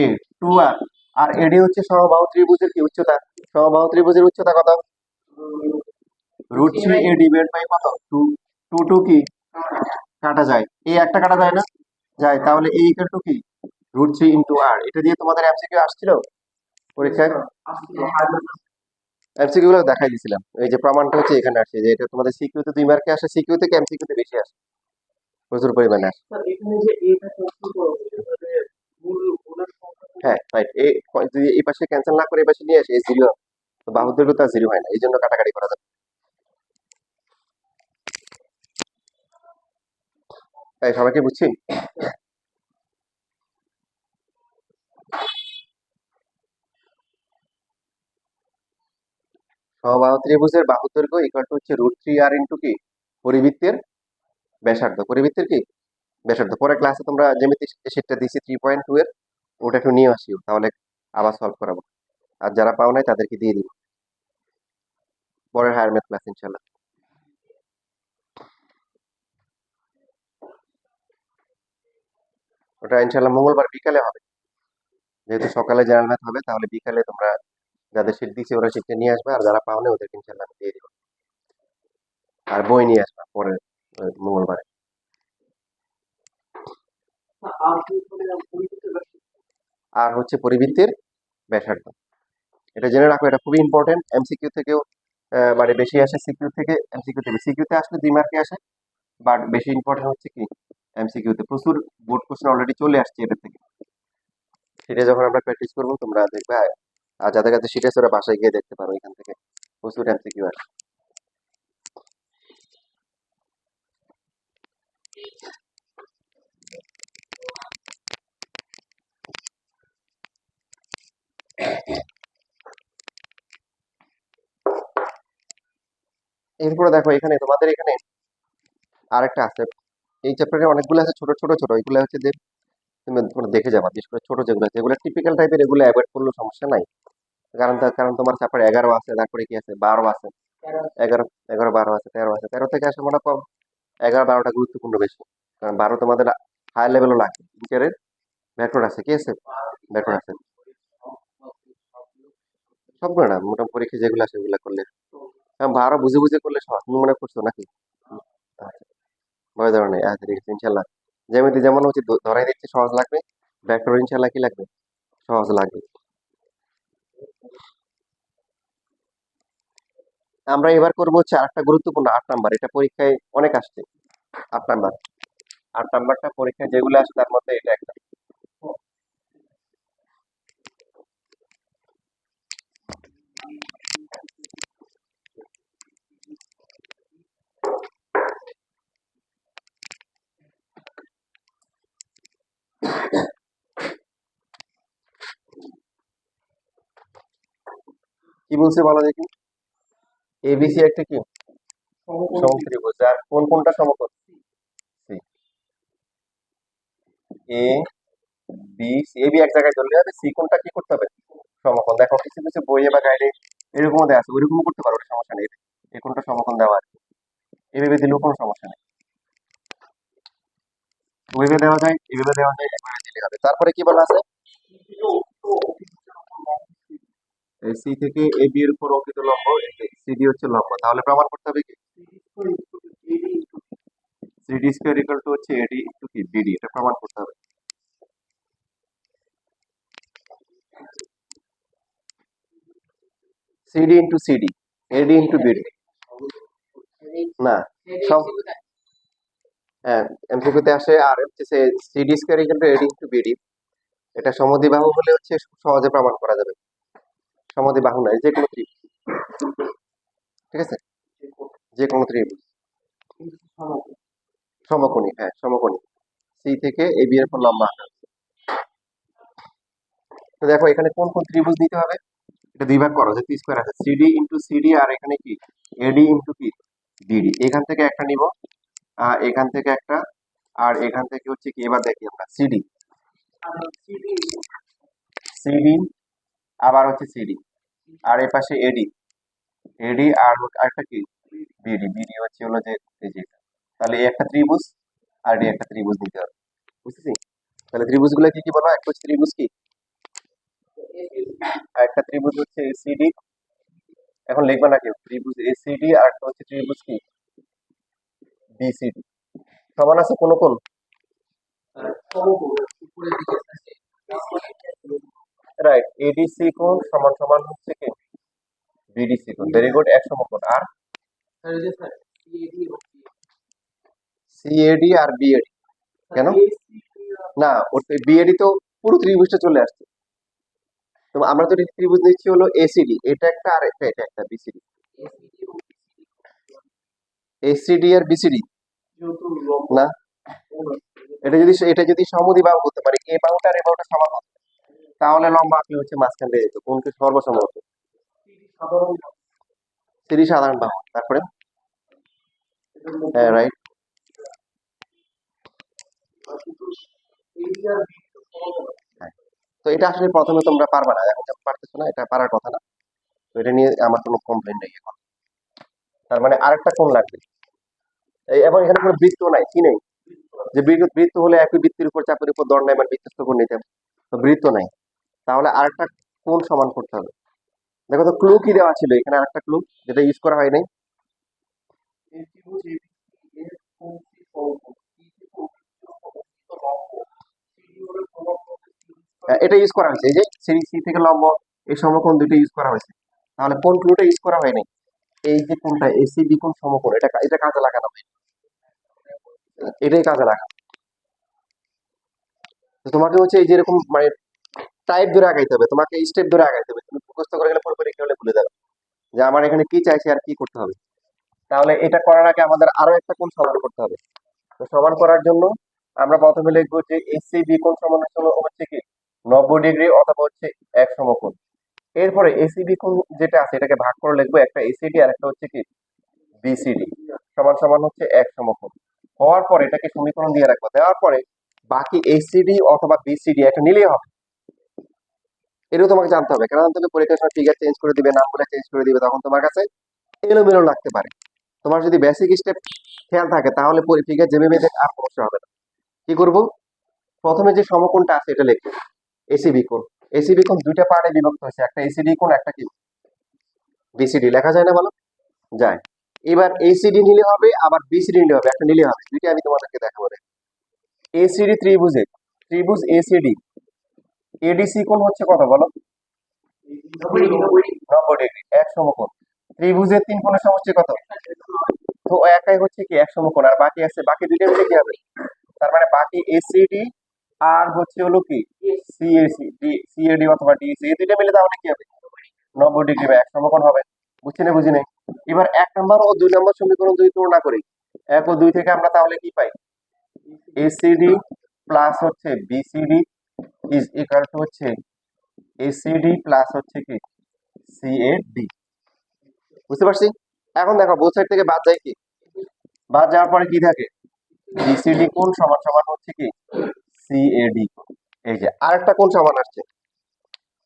এ 2 আর, আর এডি হচ্ছে সমবাহু ত্রিভুজের কি উচ্চতা, সমবাহু ত্রিভুজের উচ্চতা কত root three A divide by কত 2। 2 2 কি কাটা যায়, এই একটা কাটা যায় না, যায়, তাহলে এ ইকুয়াল টু কি রুট থ্রি ইন্টু আর। এটা দিয়ে তোমাদের এমসিকিউ আসছিল পরীক্ষায়, এমসিকিউ গুলো দেখাই দিছিলাম, এই যে প্রমাণটা হচ্ছে এখানে আসছে, যে এটা তোমাদের সিকিউ তে 2 মার্কে আসে, সিকিউ থেকে এমসিকিউ তে বেশি আসে, প্রচুর পরিমাণে আসে। হ্যাঁ রাইট, এই যদি এই পাশে ক্যান্সেল না করে এই পাশে নিয়ে আসে এই জিরো, তো বাহুর দৈর্ঘ্য তো জিরো হয় না, এই জন্য কাটাকাটি করা যাবে। তাই সবাইকে বুঝছি। সমবাহু ত্রিভুজের বাহুর দৈর্ঘ্য ইকুয়াল টু হচ্ছে রুট থ্রি আর ইন্টু কি পরিবৃত্তের ব্যাসার্ধ, পরিবৃত্তের কি ব্যাসার্ধ। পরে ক্লাসে তোমরা জ্যামিতি সেটটা দিছি 3.2 এর, ওটা একটু নিয়ে আসিও, তাহলে আবার সলভ করাবো, আর যারা পাও নাই তাদেরকে দিয়ে দিব পরের হায়ার ম্যাথ ক্লাস ইনশাল্লাহ। ওটা ইনশাল্লাহ মঙ্গলবার বিকালে হবে, যেহেতু সকালে জেনারেল ম্যাথ হবে, তাহলে বিকালে তোমরা যাদের শীট দিচ্ছে ওরা শীটটা নিয়ে আসবে, আর যারা পাও না ওদেরকে ইনশাল্লাহ আমি দিয়ে দিব, আর বই নিয়ে আসবা পরের মঙ্গলবারে। আর হচ্ছে পরিবৃত্তের ব্যাসার্ধ, এটা জেনে রাখো, এটা খুবই ইম্পর্টেন্ট, এমসিকিউ থেকেও মানে বেশি আসে, সিকিউ থেকে এমসিকিউ থেকে, সিকিউ তে আসলে 2 মার্কে আসে, বাট বেশি ইম্পর্টেন্ট হচ্ছে কি এমসিকিউ তে, প্রচুর বোর্ড কোশ্চেন অলরেডি চলে আসছে এটা থেকে। সেটা যখন আমরা প্র্যাকটিস করবো তোমরা দেখবে, আর যাদের কাছে সিট আছে ওরা বাসায় গিয়ে দেখতে পারো, এখান থেকে প্রচুর এমসিকিউ আসে। এরপরে দেখো এখানে তোমাদের এখানে আরেকটা আছে, এই চ্যাপ্টারে অনেকগুলো আছে ছোট ছোট ছোট, এগুলো হচ্ছে যে তুমি তোমরা দেখে যাবা, বিশেষ করে ছোট যেগুলো আছে যেগুলো টিপিক্যাল টাইপের, এগুলো অ্যাভয়েড করলেও সমস্যা নাই। কারণ তোমার চ্যাপ্টার 11 আছে, তারপরে কি আছে 12 আছে, 11 11 12 আছে, 13 আছে, 13 থেকে আসে মনে কম 11 12টা গুরুত্বপূর্ণ বেশি। কারণ 12 তোমাদের হাই লেভেলও লাগে, ইন্টারের ভেক্টর আছে, কি আছে ভেক্টর আছে, সবগুলো না মোটামুটি পরীক্ষা যেগুলো আছে সেগুলো করলে, কারণ 12 বুঝে বুঝে করলে সহজ, তুমি মনে করছো নাকি? আচ্ছা, ভয় ধরনের, আচ্ছা ঠিক আছে ইনশাল্লাহ। জ্যামিতি যেমন হচ্ছে ধরাই দিচ্ছে সহজ লাগবে, ভেক্টর ইনশাল্লাহ কি লাগবে, সহজ লাগবে। আমরা এবার করবো হচ্ছে আরেকটা গুরুত্বপূর্ণ 8 নাম্বার, এটা পরীক্ষায় অনেক আসছে। 8 নাম্বার, 8 নাম্বারটা পরীক্ষায় যেগুলো আসে তার মধ্যে এটা একটা। কি বলছে বলো দেখি, এবিসি একটা কি সমত্রিভুজ, আর কোন কোনটা সমকোণ, C, A B C, A B এক জায়গায় ধরলে হবে, সি কোনটা কি করতে হবে, সমকোণ। দেখো কিছু কিছু বইয়ে বা গাইডে এরকমও দেওয়া আছে, ওইরকমও করতে পারো, ওটা সমস্যা নেই, এ কোনটা সমকোণ দেওয়া আছে, এভাবে দিলেও কোনো সমস্যা নেই, ওইভাবে দেওয়া যায়, এভাবে দেওয়া যায়, এভাবে দিলে হবে। তারপরে কি বলা আছে, এই সি থেকে এ বি এর উপর অঙ্কিত লম্ব, সিডি হচ্ছে লম্ব, তাহলে প্রমাণ করতে হবে কি, সিডি স্কয়ার ইকুয়াল টু হচ্ছে এডি ইন্টু কি বিডি, এটা প্রমাণ করতে হবে। সিডি ইন্টু সিডি, এডি ইন্টু বিডি, না সব, হ্যাঁ এমসিকিউতে আসে। আর হচ্ছে CD square equal to eddy into BD, এটা সমদ্বিবাহু হলে হচ্ছে সহজে প্রমাণ করা যাবে, সমদ্বিবাহু নাই, যে কোনো ত্রিভুজ, ঠিক আছে, যে কোনো ত্রিভুজ সমকোণী, হ্যাঁ সমকোণী, সি থেকে এ বি এর উপর লম্বা আঁকা হচ্ছে। তো দেখো এখানে কোন কোন ত্রিভুজ দিতে হবে, এটা দুই ভাগ করো, যেহেতু স্কয়ার আছে, সিডি ইন্টু সিডি, আর এখানে কি এডি ইন্টু কি বিডি, এখান থেকে একটা নিব, এখান থেকে একটা, আর এখান থেকে হচ্ছে কি, এবার দেখি আমরা সিডি, সিডি আবার হচ্ছে সিডি, আর এ পাশে এডি, এডি আর আরেকটা কি বিডি, বিডি হচ্ছে হলো যে এই যে এটা। তাহলে এই একটা ত্রিভুজ আর এটি একটা ত্রিভুজ নিতে হবে, বুঝতেছি। তাহলে ত্রিভুজগুলো কি কি বলো, একটা হচ্ছে ত্রিভুজ কি, আর একটা ত্রিভুজ হচ্ছে এসিডি, এখন লিখবা না কেউ, ত্রিভুজ এসিডি, আর একটা হচ্ছে ত্রিভুজ কি বিসিডি, সমান আছে কোন কোন, রাইট, এডিসি কোণ সমান সমান হচ্ছে কি বিডিসি কোণ, ভেরি গুড, এক সমকোণ। আর সিএডি আর বিএডি, কেন না, ওটা বিএডি তো পুরো ত্রিভুজটা চলে আসছে, তো আমরা তো ত্রিভুজ দিচ্ছি হলো এসিডি, এটা একটা আর একটা, এটা একটা বিসিডি, এসিডি আর বিসিডি, না এটা যদি সমদ্বিবাহু হতে পারে, এ বাহুটা আর এ বাহুটা সমান হতো, তাহলে লম্বা আপনি হচ্ছে মাঝখান দিয়ে যেত, কোনকে সর্বসম্মত, সিডি সাধারণ বাহু, তারপরে হ্যাঁ রাইট, হ্যাঁ। তো এটা আসলে প্রথমে তোমরা পারবা না, এখন যখন পারতেছো না, এটা পারার কথা না, তো এটা নিয়ে আমার কোনো কমপ্লেন নেই এখন। তার মানে আরেকটা কোণ লাগবে, এবং এখানে কোনো বৃত্ত নাই, কি নেই, যে বৃত্ত হলে একই বৃত্তের উপর চাপের উপর দণ্ড এবার বৃত্তস্থ কোণ নিতে হবে, তো বৃত্ত নাই, তাহলে আরেকটা কোণ সমান করতে হবে। দেখো তো ক্লু কি দেওয়া ছিল এখানে, আরেকটা ক্লু যেটা ইউজ করা হয় নাই, এটা ইউজ করা হয়েছে, এই যে সি থেকে লম্ব, এই সমকোণ দুটো ইউজ করা হয়েছে, তাহলে কোন ক্লুটা ইউজ করা হয়নি, এই যে কোনটা এসি বি কোণ সমকোণ, এটা এটা কাজে লাগানো হয়, এটাই কাজে লাগানো। তো তোমাকে হচ্ছে এই যেরকম মানে টাইপ ধরে আগাইতে হবে, তোমাকে স্টেপ ধরে আগাইতে হবে, তুমি মুখস্থ করে গেলে পরে পরীক্ষা হলে ভুলে যাবে যে আমার এখানে কি চাইছে আর কি করতে হবে। তাহলে এটা করার আগে আমাদের আরো একটা কোণ সমান করতে হবে, তো সমান করার জন্য আমরা প্রথমে লিখবো যে এসি বি কোণ সমান হচ্ছে কি 90 ডিগ্রি, অথবা হচ্ছে এক সমকোণ। এরপরে এসিবি কোণ যেটা আছে এটাকে ভাগ করে লিখবো, একটা এসিডি আর একটা হচ্ছে কি বিসিডি সমান সমান হচ্ছে এক সমকোণ হওয়ার পরে এটাকে সমীকরণ দিয়ে রাখবো, দেওয়ার পরে বাকি এসিডি অথবা বিসিডি এটা নিলেই হবে। এটাও তোমাকে জানতে হবে, কারণ তুমি পরীক্ষার সময় ফিগার চেঞ্জ করে দিবে, নামগুলো চেঞ্জ করে দিবে, তখন তোমার কাছে এলোমেলো লাগতে পারে। তোমার যদি বেসিক স্টেপ খেয়াল থাকে তাহলে ফিগার যেভাবে দেখ আর সমস্যা হবে না। কি করব, প্রথমে যে সমকোণটা আছে এটা লিখবো এসিবি কোণ। এসিবি কোণ দুইটা পার্টে বিভক্ত হয়েছে, একটা এসিডি কোণ একটা কি বিসিডি। লেখা যায় না বলো? যায়। এবার এসিডি নিলে হবে আবার বিসিডি নিলে হবে, একটা নিলে হবে, দুইটা আমি তোমাদেরকে দেখাবো। এসিডি ত্রিভুজে ত্রিভুজ এসিডি এডিসি কোণ হচ্ছে কত বলো? 90 ডিগ্রি, এক সমকোণ। ত্রিভুজের তিন কোণের সমষ্টি কত? তো একাই হচ্ছে কি এক সমকোণ, আর বাকি আছে, বাকি দুইটা মিলে কি হবে? তার মানে বাকি এসিডি আর হচ্ছে হলো কি সিএডি অথবা ডিসি, এই দুইটা মিলে তাহলে কি হবে? 90 ডিগ্রি বা এক সমকোণ হবে। বুঝছি না বুঝি নাই? এবার 1 নম্বর ও 2 নম্বর সমীকরণ যদি তুলনা করি, 1 ও 2 থেকে আমরা তাহলে কি পাই? এসিডি প্লাস হচ্ছে বিসিডি ইজ ইকুয়াল টু হচ্ছে এসিডি প্লাস হচ্ছে কি সিএডি। বুঝতে পারছি? এখন দেখো বোথ সাইড থেকে বাদ যায় কি? বাদ যাওয়ার পরে কি থাকে? বিসিডি কোণ সমান সমান হচ্ছে কি সিএডি কোণ। এই যে আরেকটা কোণ সমান আসছে,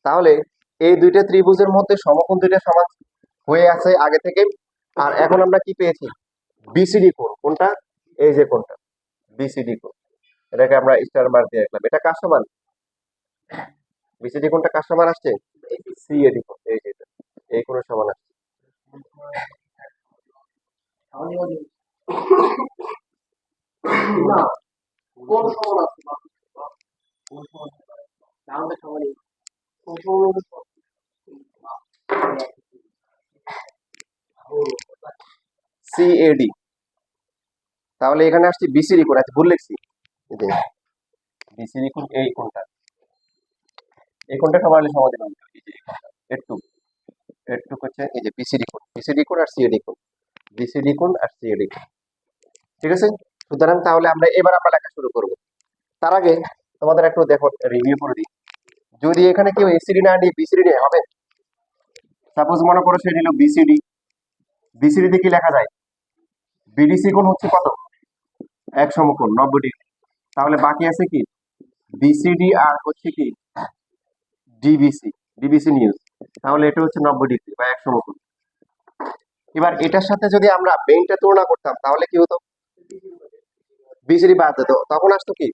তাহলে এই দুইটা ত্রিভুজের মধ্যে সমকোণ দুইটা সমান হয়ে আছে আগে থেকে। আর এখন আমরা কি পেয়েছি? বিসিডি কোণ। কোনটা? এই যে কোণটা বিসিডি কোণ, এটাকে আমরা স্টার মার্ক দিয়ে রাখলাম। এটা কার সমান? বিসিডি কোণটা কার সমান আসছে? সিএডি কোণ। এই যে এটা, এই কোণের সমান আসছে। না, কোণ সমান আসছে না। কোণ সমান তাহলে সমানই। সিএডি, তাহলে এখানে আসছে বিসিডি কোণ। আচ্ছা ভুল লিখছি, এই যে বিসিডি কোণ, এই কোণটা, এই কোণটা সমান সমাধান হবে। এই যে এটুক এটুক হচ্ছে এই যে বিসিডি কোণ, বিসিডি কোণ আর সিএডি কোণ, বিসিডি কোণ আর সিএডি কোণ। ঠিক আছে? সুতরাং তাহলে আমরা এবার আমরা লেখা শুরু করব। তার আগে তোমাদের একটু দেখো রিভিউ করে দিই। যদি এখানে কেউ এসিডি না নিয়ে বিসিডি নিয়ে হবে, সাপোজ মনে করো সে নিল বিসিডি, বিসিডি তে কি লেখা যায়? বিডিসি কোণ হচ্ছে কত? এক সমকোণ 90 ডিগ্রি। তাহলে বাকি আছে কি বিসিডি আর হচ্ছে কি ডিবিসি, ডিবিসি নিউজ। তাহলে এটা হচ্ছে 90 ডিগ্রি বা এক সমকোণ। এবার এটার সাথে যদি আমরা বেনটা তুলনা করতাম তাহলে কি হতো? বিসিডি বাদ যেত, তখন আসতো কি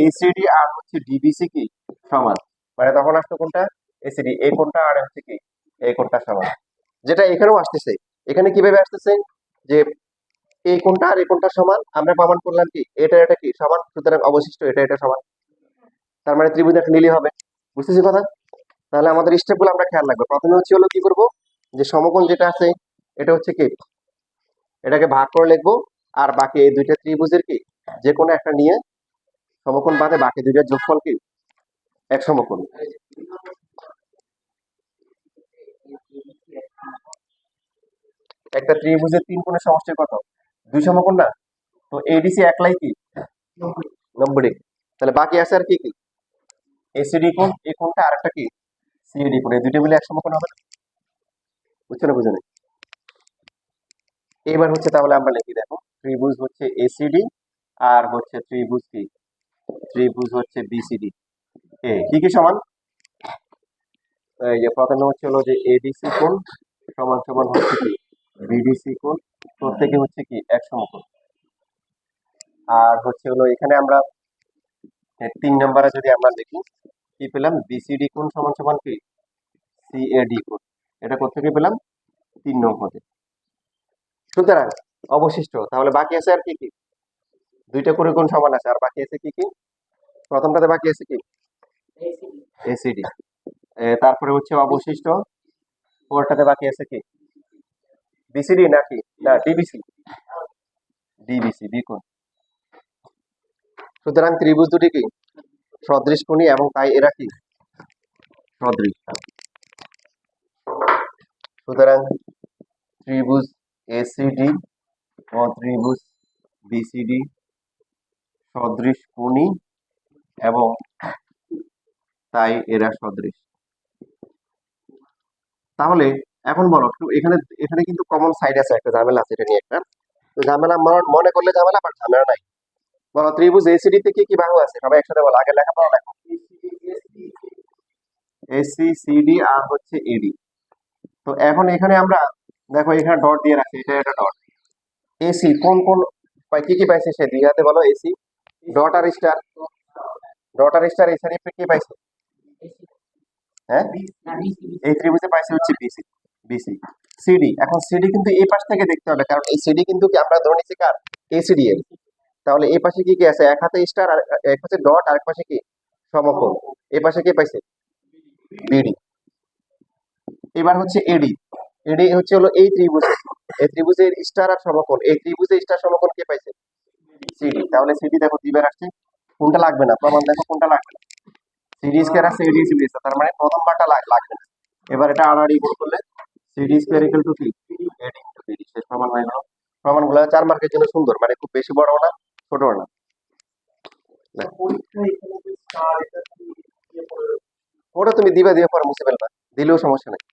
এসিডি আর হচ্ছে ডিবিসি কি সমান, মানে তখন আসতো কোনটা? এসিডি, এই কোনটা আর হচ্ছে কি এই কোনটা সমান। যেটা এখানেও আসতেছে। এখানে কিভাবে আসতেছে যে এই কোনটা আর এই কোনটা সমান, আমরা প্রমাণ করলাম কি এটা এটা কি সমান, সুতরাং অবশিষ্ট এটা এটা সমান। তার মানে ত্রিভুজ একটা নিলেই হবে। বুঝতেছি কথা? তাহলে আমাদের স্টেপ গুলো আমরা খেয়াল রাখবো। প্রথমে হচ্ছে হলো কি করব, যে সমকোণ যেটা আছে এটা হচ্ছে কি এটাকে ভাগ করে লিখবো, আর বাকি এই দুইটা ত্রিভুজের কি যে কোনো একটা নিয়ে সমকোণ বাদে বাকি দুইটার যোগফল কি এক সমকোণ। একটা ত্রিভুজের তিন কোণের সমষ্টি কত? দুই সমকোণ না? তো এডিসি একলাই কি 90 ডিগ্রি। তাহলে বাকি আছে আর কি কি এসিডি কোণ, এই কোণটা আর একটা কি সিএডি কোণ, এই দুইটা মিলে এক সমকোণ হবে না? বুঝছো না বুঝো না? এবার হচ্ছে তাহলে আমরা লিখি, দেখো ত্রিভুজ হচ্ছে এসিডি আর হচ্ছে ত্রিভুজ কি ত্রিভুজ হচ্ছে বিসিডি, কি কি সমান? এই যে প্রথমে হচ্ছে হলো যে এডিসি কোণ সমান সমান হচ্ছে কি বিডিসি কোণ, প্রত্যেকে হচ্ছে কি এক সমকোণ। আর হচ্ছে হলো এখানে আমরা 3 নম্বরে যদি আমরা দেখি কি পেলাম, বিসিডি কোণ সমান সমান কি সিএডি কোণ, এটা কোথেকে পেলাম? 3 নম্বরে। সুতরাং অবশিষ্ট তাহলে বাকি আছে আর কি কি দুইটা করে কোণ সমান আছে, আর বাকি আছে কি কি প্রথমটাতে বাকি আছে কি এসিডি, তারপরে হচ্ছে অবশিষ্ট পরেরটাতে বাকি আছে কি বিসিডি নাকি না ডিবিসি, ডিবিসি বি কোণ। সুতরাং ত্রিভুজ দুটি কি সদৃশ কোণী এবং তাই এরা কি সদৃশ। সুতরাং ত্রিভুজ এসিডি ও ত্রিভুজ বিসিডি সদৃশ কোণী এবং তাই এরা সদৃশ। তাহলে এখন বলো একটু, এখানে এখানে কিন্তু কমন সাইড আছে, একটা ঝামেলা আছে এটা নিয়ে একটা। তো ঝামেলা মনে করলে ঝামেলা, বাট ঝামেলা নাই। বলো ত্রিভুজ এসিডি তে কি কি বাহু আছে, সবাই একসাথে বলো, আগে লেখাপড়া লেখো। এসি সিডি আর হচ্ছে এডি। তো এখন এখানে আমরা দেখো এখানে ডট দিয়ে রাখছি, এটা একটা ডট। এসি কোন কোন কি কি পাইছে সে দুই হাতে বলো, এসি ডট আর স্টার। ডট আর স্টার এখানে কি পাইছে? হ্যাঁ, এই ত্রিভুজে পাইছে হচ্ছে বিসি। বিসি সিডি, এখন সিডি কিন্তু এই পাশ থেকে দেখতে হবে, কারণ এই সিডি কিন্তু কি আমরা ধরে নিচ্ছি কার, এসিডি এর। তাহলে এই পাশে কি কি আছে, এক হাতে স্টার আর এক পাশে ডট, আর এক পাশে কি সমকোণ। এই পাশে কি পাইছে, বিডি। এবার হচ্ছে এডি। এডি হচ্ছে হলো এই ত্রিভুজে, এই ত্রিভুজের স্টার আর সমকোণ, এই ত্রিভুজে স্টার সমকোণ কে পাইছে, সিডি। তাহলে সিডি দেখো দুইবার আসছে, কোনটা লাগবে না, প্রমাণ দেখো কোনটা লাগবে না, সিডি স্কয়ার আর সিডি সিডি, তার মানে প্রথম বারটা লাগবে না। এবার এটা আড়াআড়ি গুণ করলে সিডি স্কয়ার ইকুয়াল টু কি, এডি ইনটু বিডি, শেষ প্রমাণ হয়ে গেল। প্রমাণগুলো 4 মার্কের জন্য সুন্দর, মানে খুব বেশি বড় না, ছোট না। না, ওটা তুমি দিবা, দিয়ে পরে মুছে ফেলবা, দিলেও সমস্যা নেই।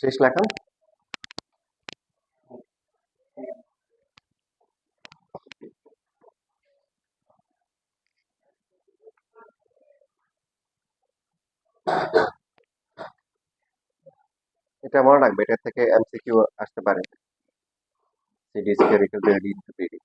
শেষ লেখা। এটা মনে রাখবে, এটা থেকে এমসিকিউ আসতে পারে। CD square equal to AD into BD.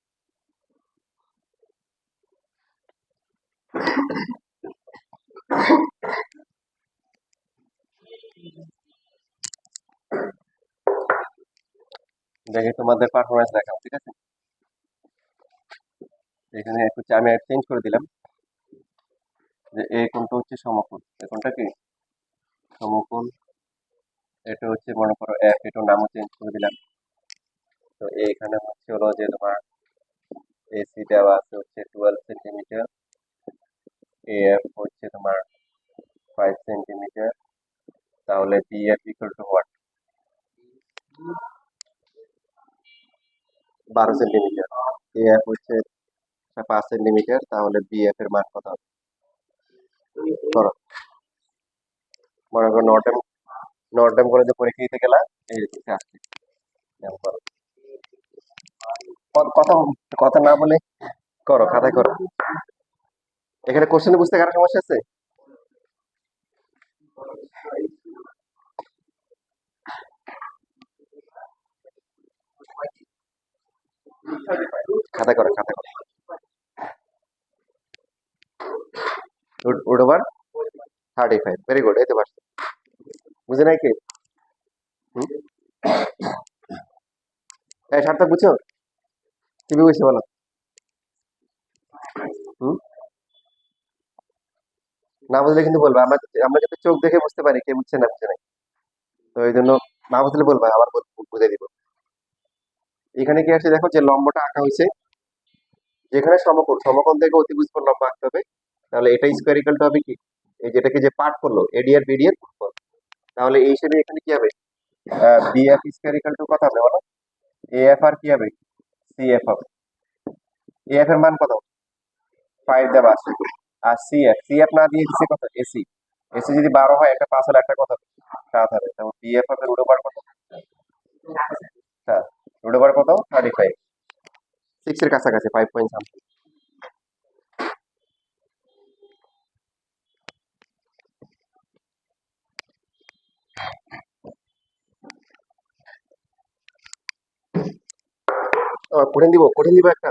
দেখি তোমাদের পারফরমেন্স দেখাও, ঠিক আছে? এখানে একটু আমি চেঞ্জ করে দিলাম যে এই কোণটা হচ্ছে সমকোণ, এই কোণটা কি সমকোণ, এটা হচ্ছে মনে করো এফ, এটার নামও চেঞ্জ করে দিলাম। তো এইখানে হচ্ছে হলো যে তোমার এসি দেওয়া আছে হচ্ছে 12 সেন্টিমিটার, এএফ হচ্ছে তোমার 5 সেন্টিমিটার, তাহলে BF equal to what? 12 centimetre. AF হচ্ছে 5 সেন্টিমিটার, তাহলে বিএফ এর মান কত হবে? করো, মনে করো নর্ডেম কলেজে পরীক্ষা দিতে গেলা, এই হচ্ছে আসছে, করো। কথা কথা না বলে করো, খাতায় করো। এখানে কোশ্চেন বুঝতে কারো সমস্যা আছে? খাতা করো, খাতা করো। রুট ওভার 35, ভেরি গুড, এই তো পারছো। বুঝে নাই কি? এই সার্থক বুঝছো? কি বুঝছো বলো? হুম, না বুঝলে কিন্তু বলবা, আমরা আমরা কিন্তু চোখ দেখে বুঝতে পারি কে বুঝছে না বুঝছে নাই। তো এই জন্য না বুঝলে বলবা, আবার বুঝে দিব। এখানে কি আছে দেখো, যে লম্বটা আঁকা হয়েছে, যেখানে সমকোণ, সমকোণ থেকে অতিভুজ কোণ লম্ব আঁকতে হবে। তাহলে এটা স্কোয়ারিক্যাল হবে কি, এই যেটাকে যে পার্ট করলো এডি আর বিডি এর গুণফল। তাহলে এই হিসেবে এখানে কি হবে, বিএফ স্কোয়ারিক্যাল টু কত হবে বলো? এএফ আর কি হবে, সিএফ হবে। এএফ এর মান কত? 5 দেওয়া আছে। আর সিএফ, সিএফ না দিয়ে দিচ্ছে কত, এসি। এসি যদি 12 হয়, একটা 5 হলে একটা কত 7 হবে। তাহলে বিএফ হবে রুট ওভার কত, 7। রুট ওভার কত, 35, 6 এর কাছাকাছি, 5 পয়েন্ট সামথিং। কঠিন দিব একটা।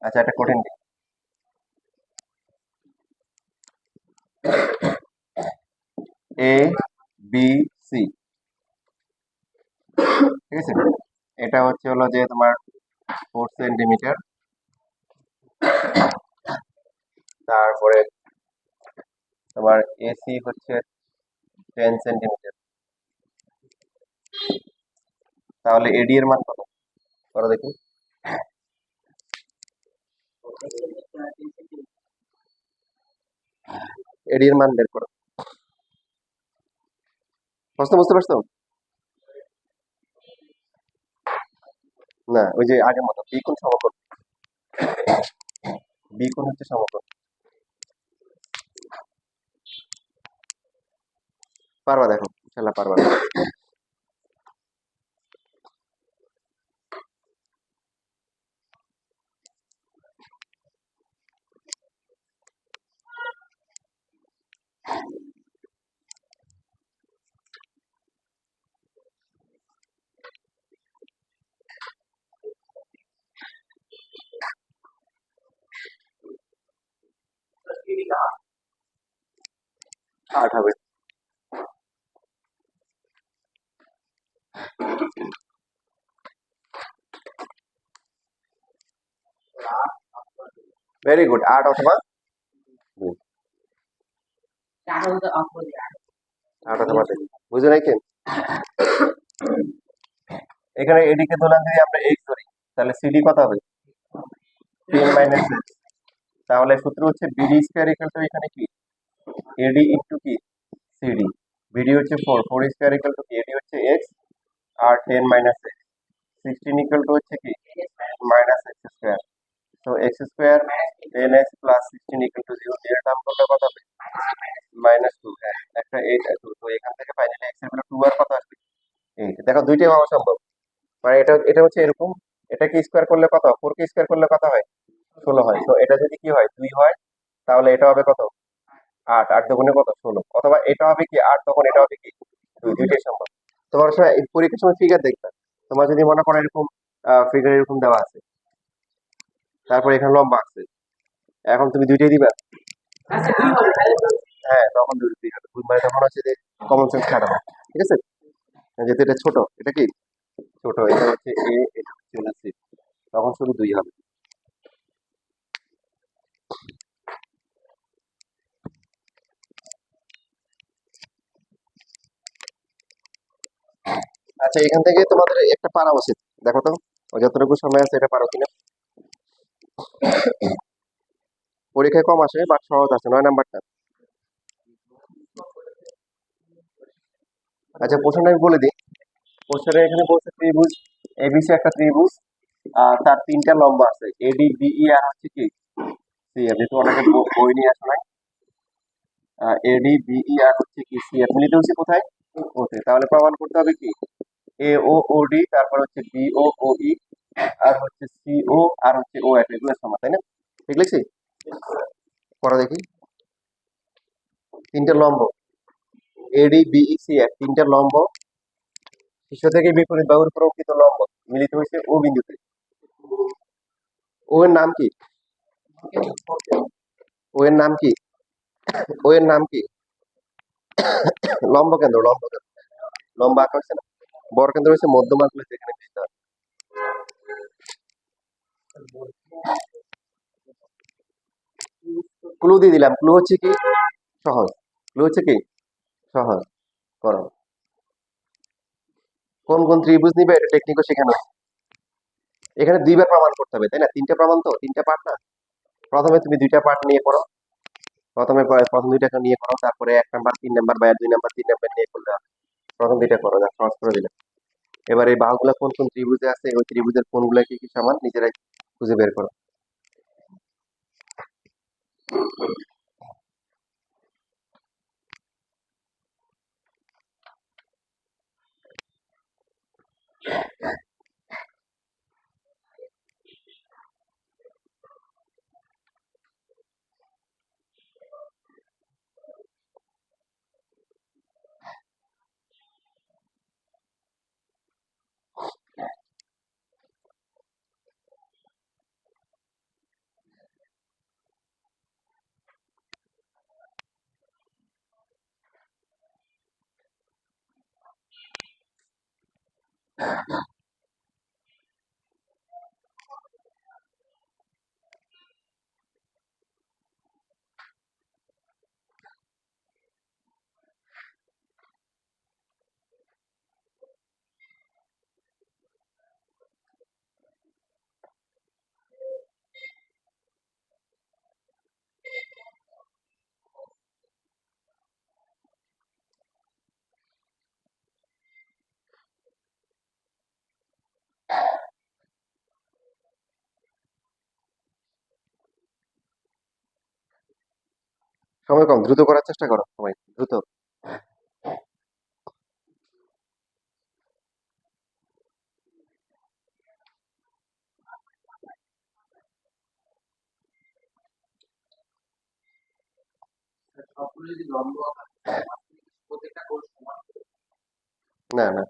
আচ্ছা, একটা কঠিন দিই। এ বি সি, ঠিক আছে? এটা হচ্ছে হলো যে তোমার 4 সেন্টিমিটার, তারপরে তোমার এসি হচ্ছে 10 সেন্টিমিটার। তাহলে এডি এর মান কত, করো দেখি। এডি এর মান বের করো। প্রশ্ন বুঝতে পারছো? না, ওই যে আগের মতো বি কোণ সমকোণ, বি কোণ হচ্ছে সমকোণ। পারবা, দেখো ইনশাল্লাহ পারবা। 8 হবে। ভেরি গুড, 8 অথবা 2। 8 অথবা 2, বুঝে নাই কেন? এখানে এডিকে ধরলাম, যদি আমরা এক্স ধরি, তাহলে সিডি কত হবে, 10 মাইনাস এক্স। তাহলে সূত্র হচ্ছে বিডি স্কয়ার ইকুয়াল টু, এখানে কি এডি ইনটু কি সিডি। বিডি হচ্ছে 4, 4 স্কয়ার ইকুয়াল টু কি, এডি হচ্ছে এক্স আর 10 মাইনাস এক্স, 16 ইকুয়াল টু হচ্ছে কি মাইনাস এক্স স্কয়ার। তো X square 10x plus 16 equal to 0, এর দাম করলে কত হবে, -2। একটা 8 2, তো এখান থেকে ফাইনালি এক্স এর ভ্যালু 2 আর দেখো দুইটাই হওয়া সম্ভব। মানে এটা এটা হচ্ছে এরকম, এটাকে স্কোয়ার করলে কত, 4 কে স্কোয়ার করলে কত হয়, 16 হয়। তো এটা যদি কি হয় 2 হয়, তাহলে এটা হবে কত, 8, 8 দুগুণে কত, 16। অথবা এটা হবে কি 8, তখন এটা হবে কি 2, দুইটাই সম্ভব। তোমার সময় এই পরীক্ষার সময় ফিগার দেখবা, তোমার যদি মনে করো এরকম ফিগার এরকম দেওয়া আছে, তারপর এখানে লম্বা আছে, এখন তুমি দুইটাই দিবা, হ্যাঁ তখন দুইটাই হবে। মানে তখন হচ্ছে যে কমন সেন্স খাটাবে, ঠিক আছে। যেহেতু এটা ছোট, এটা কি ছোট, এটা হচ্ছে এ, এটা হচ্ছে হলো সি, তখন শুধু 2 হবে। আচ্ছা, এখান থেকে তোমাদের একটা পারা উচিত, দেখো তো ও যতটুকু সময় আছে এটা পারো কিনা। পরীক্ষায় কম আসে বাট সহজ আছে, 9 নাম্বারটা। আচ্ছা, প্রশ্নটা আমি বলে দিই। প্রশ্নটা এখানে বলছে ত্রিভুজ এবিসি একটা ত্রিভুজ, আর তার 3টা লম্বা আছে, এডি বিই আর হচ্ছে কি সি। আপনি তো অনেকে বই নিয়ে আসো নাই। এডি বিই আর হচ্ছে কি সি, আপনি নিতে হচ্ছে কোথায়, ওতে। তাহলে প্রমাণ করতে হবে কি এ ও ও ডি, তারপর হচ্ছে বি ও ও ই, আর হচ্ছে সি ও, আর হচ্ছে ও একটা, এগুলো সমান, তাই না? ঠিক লিখছি? পড়া দেখি। 3টে লম্ব, এডি বিই সি এর 3টে লম্ব শীর্ষ থেকে বিপরীত বাহুর প্রকৃত লম্ব মিলিত হয়েছে ও বিন্দুতে। ও এর নাম কি, ও এর নাম কি, ও এর নাম কি, লম্ব কেন্দ্র, লম্ব কেন্দ্র, লম্ব আঁকা হয়েছে না। বড় কেন্দ্র হচ্ছে মধ্যমা গুলো, যেখানে বুঝতে হবে। ক্লু দিয়ে দিলাম, ক্লু হচ্ছে কি সহজ, ক্লু হচ্ছে কি সহজ। করো, কোন কোন ত্রিভুজ নিবে এটা টেকনিকও শেখানো আছে। এখানে 2 বার প্রমাণ করতে হবে, তাই না? 3টে প্রমাণ, তো 3টে পার্ট না। প্রথমে তুমি 2টা পার্ট নিয়ে করো, প্রথম 2টাকে নিয়ে করো, তারপরে 1 নাম্বার 3 নাম্বার বা 2 নাম্বার 3 নাম্বার নিয়ে করলে হবে। প্রথম 2টা করো, যা সহজ করে দিলাম। এবার এই বাহুগুলো কোন কোন ত্রিভুজে আছে, ওই ত্রিভুজের কোনগুলো কি কি সমান, নিজেরাই খুঁজে বের করো। সময় কম, দ্রুত করার চেষ্টা করো সবাই, দ্রুত। না না,